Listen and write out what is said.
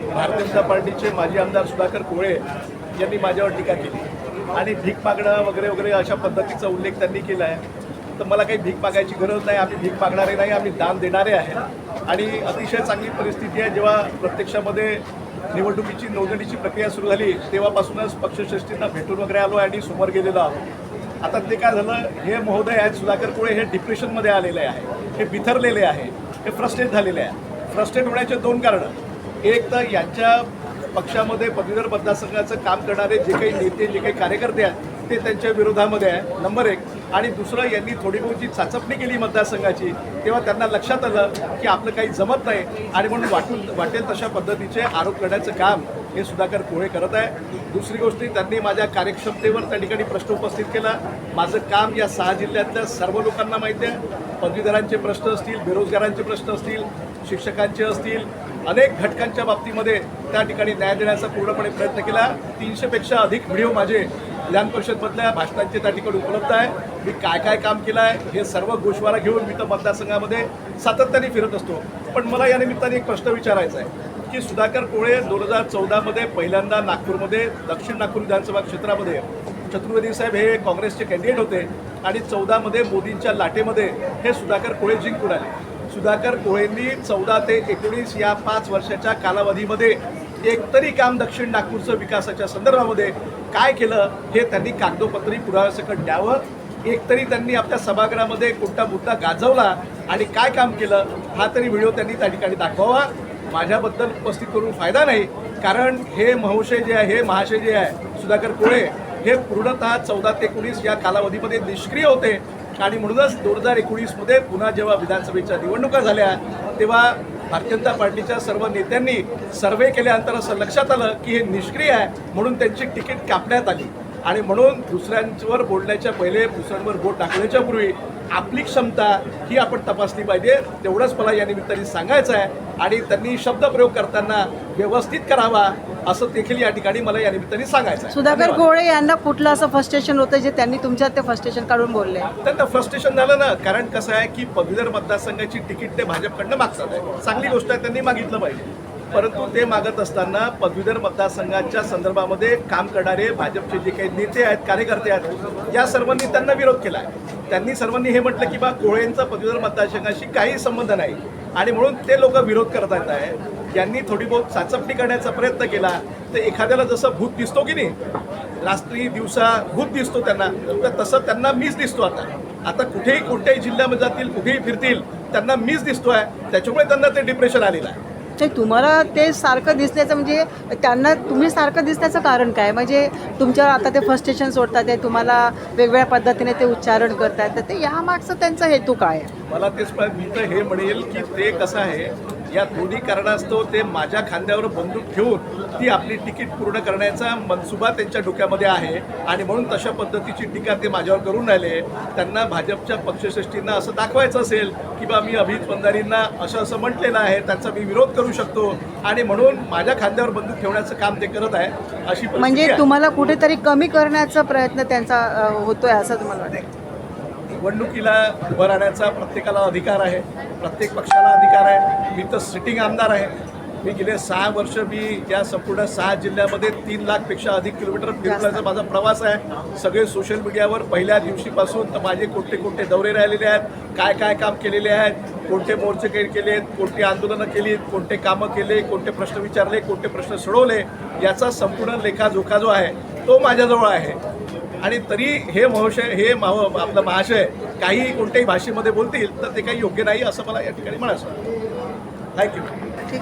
भारतीय जनता पार्टीचे माजी आमदार सुधाकर कोळे यांनी माझ्यावर टीका केली आणि भीक मागणं वगैरे वगैरे अशा पद्धतीचा उल्लेख त्यांनी केला आहे. तर मला काही भीक मागायची गरज नाही. आम्ही भीक मागणारे नाही, आम्ही दान देणारे आहेत. आणि अतिशय चांगली परिस्थिती आहे. जेव्हा प्रत्यक्षामध्ये निवडणुकीची नोंदणीची प्रक्रिया सुरू झाली तेव्हापासूनच पक्षश्रेष्ठींना भेटून वगैरे आलो आणि समोर गेलेलो आहोत. आता ते काय झालं, हे महोदय आहेत सुधाकर कोळे, हे डिप्रेशनमध्ये आलेले आहे, हे बिथरलेले आहे, हे फ्रस्ट्रेट झालेले आहे. फ्रस्ट्रेट होण्याचे दोन कारणं. एक तर यांच्या पक्षामध्ये पदवीधर मतदारसंघाचं काम करणारे जे काही नेते, जे काही कार्यकर्ते आहेत ते त्यांच्या विरोधामध्ये आहे, नंबर एक. आणि दुसरं, यांनी थोडी बहुतची चाचपणी केली मतदारसंघाची, तेव्हा त्यांना लक्षात आलं की आपलं काही जमत नाही आणि म्हणून वाटेल तशा पद्धतीचे आरोप करण्याचं काम हे सुधाकर कोळे करत आहे. दुसरी गोष्ट, त्यांनी माझ्या कार्यक्षमतेवर त्या ठिकाणी प्रश्न उपस्थित केला. माझं काम या 6 जिल्ह्यातल्या सर्व लोकांना माहिती आहे. पदवीधरांचे प्रश्न असतील, बेरोजगारांचे प्रश्न असतील, शिक्षकांचे असतील, अनेक घटकांच्या बाबतीमध्ये त्या ठिकाणी न्याय देण्याचा पूर्णपणे प्रयत्न केला. 300पेक्षा अधिक व्हिडिओ माझे विधान परिषदमधल्या भाषणांचे त्या ठिकाणी उपलब्ध आहे. मी काय काय काम केलं आहे हे सर्व गोषवारा घेऊन मी तर मतदारसंघामध्ये सातत्याने फिरत असतो. पण मला या निमित्ताने एक प्रश्न विचारायचा आहे की सुधाकर कोळे 2014मध्ये पहिल्यांदा नागपूरमध्ये, दक्षिण नागपूर विधानसभा क्षेत्रामध्ये चतुर्वेदी साहेब हे काँग्रेसचे कॅन्डिडेट होते आणि 14मध्ये मोदींच्या लाटेमध्ये हे सुधाकर कोळे जिंकून आले. सुधाकर कोळेंनी 14 ते 19 या 5 वर्षाच्या कालावधीमध्ये एकतरी काम दक्षिण नागपूरचं विकासाच्या संदर्भामध्ये काय केलं हे त्यांनी कागदोपत्री पुराव्यासकट द्यावं. एकतरी त्यांनी आपल्या सभागृहामध्ये कोणता मुद्दा गाजवला आणि काय काम केलं हा तरी व्हिडिओ त्यांनी त्या ठिकाणी दाखवावा. माझ्याबद्दल उपस्थित करून फायदा नाही, कारण हे महाशय जे आहे, हे महाशय जे आहे सुधाकर कोळे, हे पूर्णतः 14 ते 19 या कालावधीमध्ये निष्क्रिय होते. आणि म्हणूनच 2019मध्ये पुन्हा जेव्हा विधानसभेच्या निवडणुका झाल्या तेव्हा भारतीय जनता पार्टीच्या सर्व नेत्यांनी सर्वे केल्यानंतर असं लक्षात आलं की हे निष्क्रिय आहे, म्हणून त्यांची तिकीट कापण्यात आली. आणि म्हणून दुसऱ्यांवर बोलण्याच्या पहिले, दुसऱ्यांवर बोट टाकण्याच्या पूर्वी आपली क्षमता ही आपण तपासली पाहिजे. तेवढंच मला या निमित्ताने सांगायचं आहे. आणि त्यांनी शब्दप्रयोग करताना व्यवस्थित करावा असं देखील या ठिकाणी मला या निमित्ताने सांगायचं आहे. सुधाकर कोळे यांना कुठलं असं फ्रस्ट्रेशन होतं जे त्यांनी तुमच्यात ते फ्रस्ट्रेशन काढून बोलले? त्यांना फ्रस्ट्रेशन झालं ना, कारण कसं आहे की पदवीधर मतदारसंघाची तिकीट ते भाजपकडनं मागतात आहे. चांगली गोष्ट आहे, त्यांनी मागितलं पाहिजे. परंतु ते मागत असताना पदवीधर मतदारसंघाच्या संदर्भामध्ये काम करणारे भाजपचे जे काही नेते आहेत, कार्यकर्ते आहेत, या सर्वांनी त्यांना विरोध केला आहे. त्यांनी सर्वांनी हे म्हटलं की बा कोळेंचा पदवीधर मतदारसंघाशी काही संबंध नाही आणि म्हणून ते लोक विरोध करत आहेत. यांनी थोडी बहुत चाचपणी करण्याचा प्रयत्न केला तर एखाद्याला जसं भूत दिसतो की नाही, रात्री दिवसा भूत दिसतो त्यांना, तर तसं त्यांना मीच दिसतो. आता कुठेही कोणत्याही जिल्ह्यामध्ये जातील, कुठेही फिरतील, त्यांना मीच दिसतोय. त्याच्यामुळे त्यांना ते डिप्रेशन आलेलं आहे. ते तुम्हाला ते सारखं दिसण्याचं म्हणजे त्यांना तुम्ही सारखं दिसण्याचं कारण काय? म्हणजे तुमच्यावर आता ते फ्रस्ट्रेशन सोडतात आहे, तुम्हाला वेगवेगळ्या पद्धतीने ते उच्चारण करतात, तर ते यामागचं त्यांचा हेतू काय आहे? मला तेच मी तर हे म्हणेल की ते कसं आहे, या दोन्ही कारणास्तव ते माझ्या खांद्यावर बंदूक ठेवून ती आपली तिकीट पूर्ण करण्याचा मनसुबा त्यांच्या डोक्यामध्ये आहे. आणि म्हणून तशा पद्धतीची टीका ते माझ्यावर करून राहिले. त्यांना भाजपच्या पक्षश्रेष्ठींना असं दाखवायचं असेल की बा मी अभिजित बंधारींना असं म्हटलेलं आहे, त्यांचा मी विरोध करू शकतो आणि म्हणून माझ्या खांद्यावर बंदूक ठेवण्याचं काम ते करत आहे. अशी म्हणजे तुम्हाला कुठेतरी कमी करण्याचा प्रयत्न त्यांचा होतोय असं तुम्हाला वाटतं? निवडणुकीला उभं राहण्याचा प्रत्येकाला अधिकार आहे, प्रत्येक पक्षाला अधिकार आहे. मी तर सिटिंग आमदार आहे. मी गेले 6 वर्ष मी या संपूर्ण 6 जिल्ह्यामध्ये 3 लाखपेक्षा अधिक किलोमीटर फिरण्याचा माझा प्रवास आहे. सगळे सोशल मीडियावर पहिल्या दिवशीपासून तर माझे कोणते दौरे राहिलेले आहेत, काय काय काम केलेले आहेत, कोणते मोर्चे केलेत, कोणती आंदोलनं केली, कोणते कामं केले, कोणते प्रश्न विचारले, कोणते प्रश्न सोडवले, याचा संपूर्ण लेखाजोखा जो आहे तो माझ्याजवळ आहे. आणि तरी हे आपलं महाशय काही कोणत्याही भाषेमध्ये बोलतील तर ते काही योग्य नाही असं मला या ठिकाणी म्हणायचं. थँक्यू. ठीक.